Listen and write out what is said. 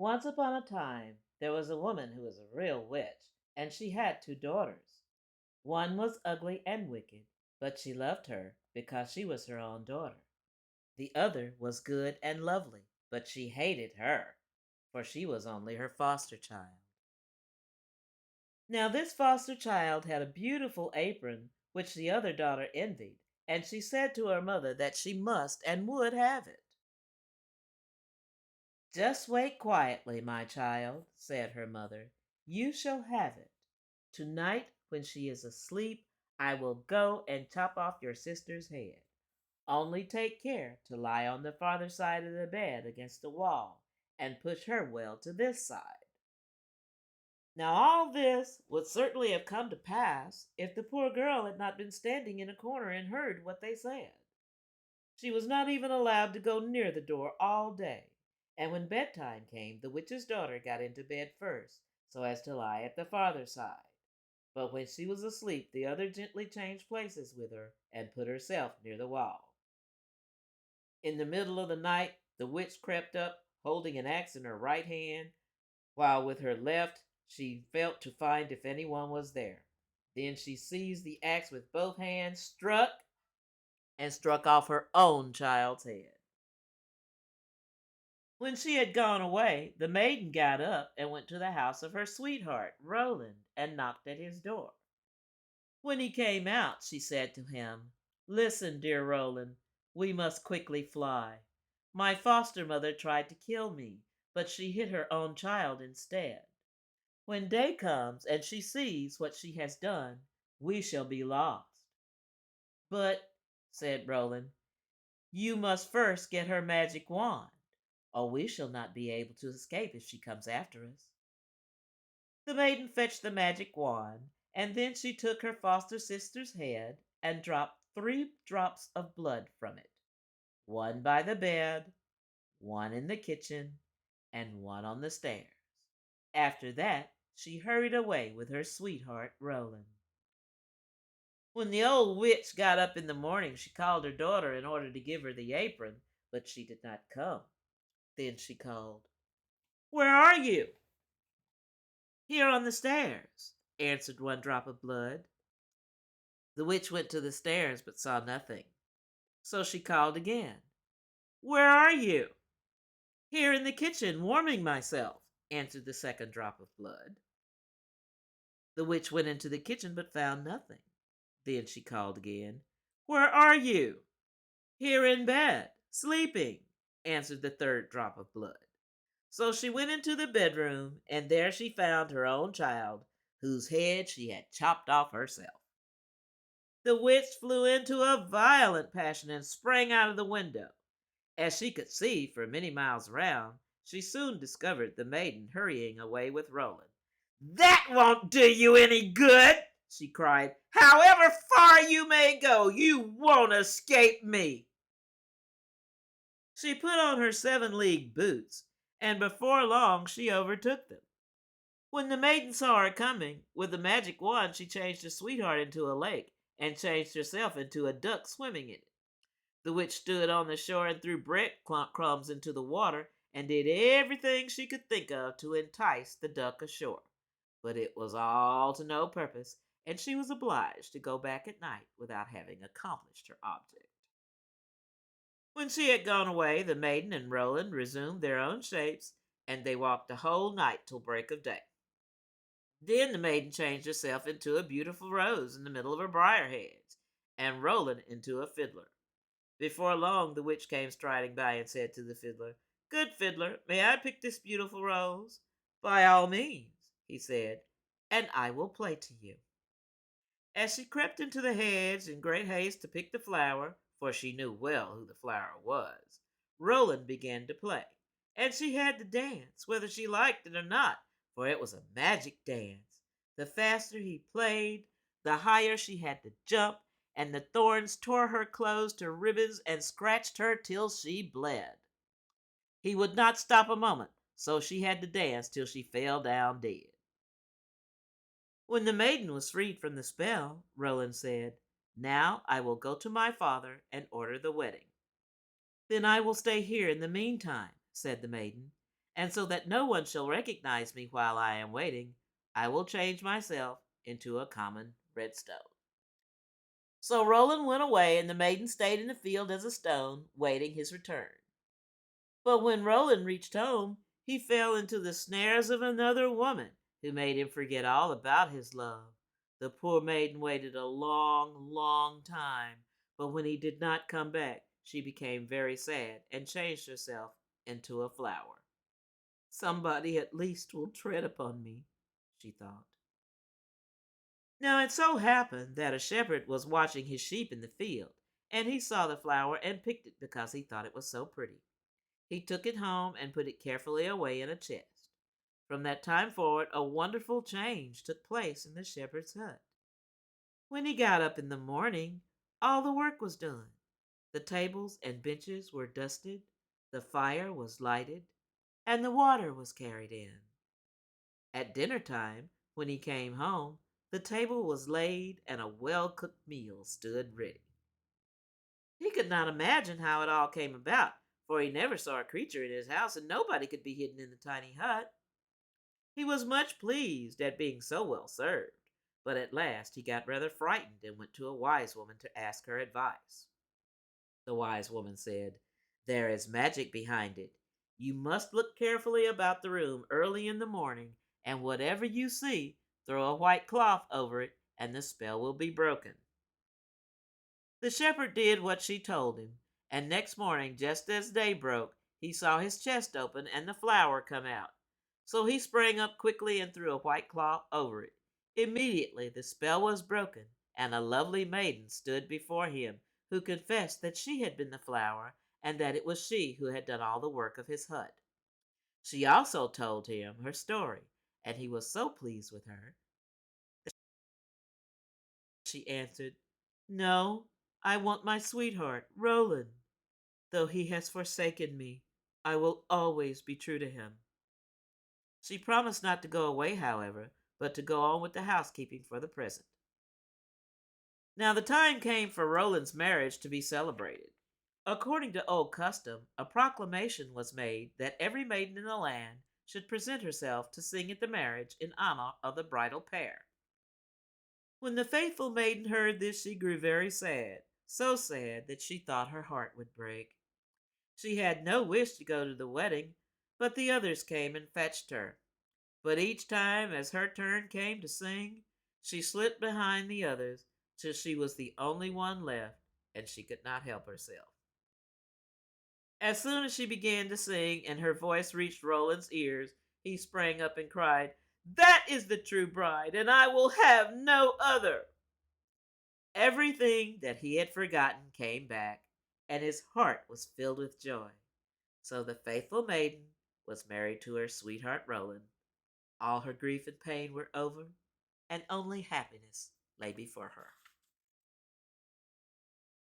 Once upon a time, there was a woman who was a real witch, and she had two daughters. One was ugly and wicked, but she loved her because she was her own daughter. The other was good and lovely, but she hated her, for she was only her foster child. Now, this foster child had a beautiful apron which the other daughter envied, and she said to her mother that she must and would have it. Just wait quietly, my child, said her mother. You shall have it. Tonight, when she is asleep, I will go and chop off your sister's head. Only take care to lie on the farther side of the bed against the wall and push her well to this side. Now, all this would certainly have come to pass if the poor girl had not been standing in a corner and heard what they said. She was not even allowed to go near the door all day, and when bedtime came, the witch's daughter got into bed first, so as to lie at the farther side. But when she was asleep, the other gently changed places with her and put herself near the wall. In the middle of the night, the witch crept up, holding an axe in her right hand, while with her left she felt to find if anyone was there. Then she seized the axe with both hands, struck off her own child's head. When she had gone away, the maiden got up and went to the house of her sweetheart, Roland, and knocked at his door. When he came out, she said to him, Listen, dear Roland, we must quickly fly. My foster mother tried to kill me, but she hit her own child instead. When day comes and she sees what she has done, we shall be lost. But, said Roland, you must first get her magic wand, or we shall not be able to escape if she comes after us. The maiden fetched the magic wand, and then she took her foster sister's head and dropped 3 drops of blood from it, one by the bed, one in the kitchen, and one on the stairs. After that, she hurried away with her sweetheart, Roland. When the old witch got up in the morning, she called her daughter in order to give her the apron, but she did not come. Then she called, Where are you? Here on the stairs, answered one drop of blood. The witch went to the stairs but saw nothing. So she called again. Where are you? Here in the kitchen, warming myself, answered the second drop of blood. The witch went into the kitchen but found nothing. Then she called again. Where are you? Here in bed, sleeping, answered the third drop of blood. So she went into the bedroom, and there she found her own child, whose head she had chopped off herself. The witch flew into a violent passion and sprang out of the window. As she could see for many miles round, she soon discovered the maiden hurrying away with Roland. That won't do you any good, she cried. However far you may go, you won't escape me. She put on her 7-league boots, and before long she overtook them. When the maiden saw her coming, with the magic wand she changed her sweetheart into a lake, and changed herself into a duck swimming in it. The witch stood on the shore and threw bread crumbs into the water, and did everything she could think of to entice the duck ashore. But it was all to no purpose, and she was obliged to go back at night without having accomplished her object. When she had gone away, the maiden and Roland resumed their own shapes, and they walked the whole night till break of day. Then the maiden changed herself into a beautiful rose in the middle of her briar hedge, and Roland into a fiddler. Before long the witch came striding by and said to the fiddler, Good fiddler, may I pick this beautiful rose? By all means, he said, and I will play to you. As she crept into the hedge in great haste to pick the flower, for she knew well who the flower was, Roland began to play, and she had to dance, whether she liked it or not, for it was a magic dance. The faster he played, the higher she had to jump, and the thorns tore her clothes to ribbons and scratched her till she bled. He would not stop a moment, so she had to dance till she fell down dead. When the maiden was freed from the spell, Roland said, Now I will go to my father and order the wedding. Then I will stay here in the meantime, said the maiden, and so that no one shall recognize me while I am waiting, I will change myself into a common red stone. So Roland went away, and the maiden stayed in the field as a stone, waiting his return. But when Roland reached home, he fell into the snares of another woman, who made him forget all about his love. The poor maiden waited a long, long time, but when he did not come back, she became very sad and changed herself into a flower. Somebody at least will tread upon me, she thought. Now it so happened that a shepherd was watching his sheep in the field, and he saw the flower and picked it because he thought it was so pretty. He took it home and put it carefully away in a chest. From that time forward, a wonderful change took place in the shepherd's hut. When he got up in the morning, all the work was done. The tables and benches were dusted, the fire was lighted, and the water was carried in. At dinner time, when he came home, the table was laid and a well cooked meal stood ready. He could not imagine how it all came about, for he never saw a creature in his house, and nobody could be hidden in the tiny hut. He was much pleased at being so well served, but at last he got rather frightened and went to a wise woman to ask her advice. The wise woman said, "There is magic behind it. You must look carefully about the room early in the morning, and whatever you see, throw a white cloth over it, and the spell will be broken." The shepherd did what she told him, and next morning, just as day broke, he saw his chest open and the flower come out. So he sprang up quickly and threw a white cloth over it. Immediately the spell was broken, and a lovely maiden stood before him, who confessed that she had been the flower, and that it was she who had done all the work of his hut. She also told him her story, and he was so pleased with her. She answered, "No, I want my sweetheart, Roland. Though he has forsaken me, I will always be true to him." She promised not to go away, however, but to go on with the housekeeping for the present. Now the time came for Roland's marriage to be celebrated. According to old custom, a proclamation was made that every maiden in the land should present herself to sing at the marriage in honor of the bridal pair. When the faithful maiden heard this, she grew very sad, so sad that she thought her heart would break. She had no wish to go to the wedding, but the others came and fetched her. But each time as her turn came to sing, she slipped behind the others till she was the only one left, and she could not help herself. As soon as she began to sing and her voice reached Roland's ears, he sprang up and cried, "That is the true bride, and I will have no other." Everything that he had forgotten came back, and his heart was filled with joy. So the faithful maiden was married to her sweetheart Roland. All her grief and pain were over, and only happiness lay before her.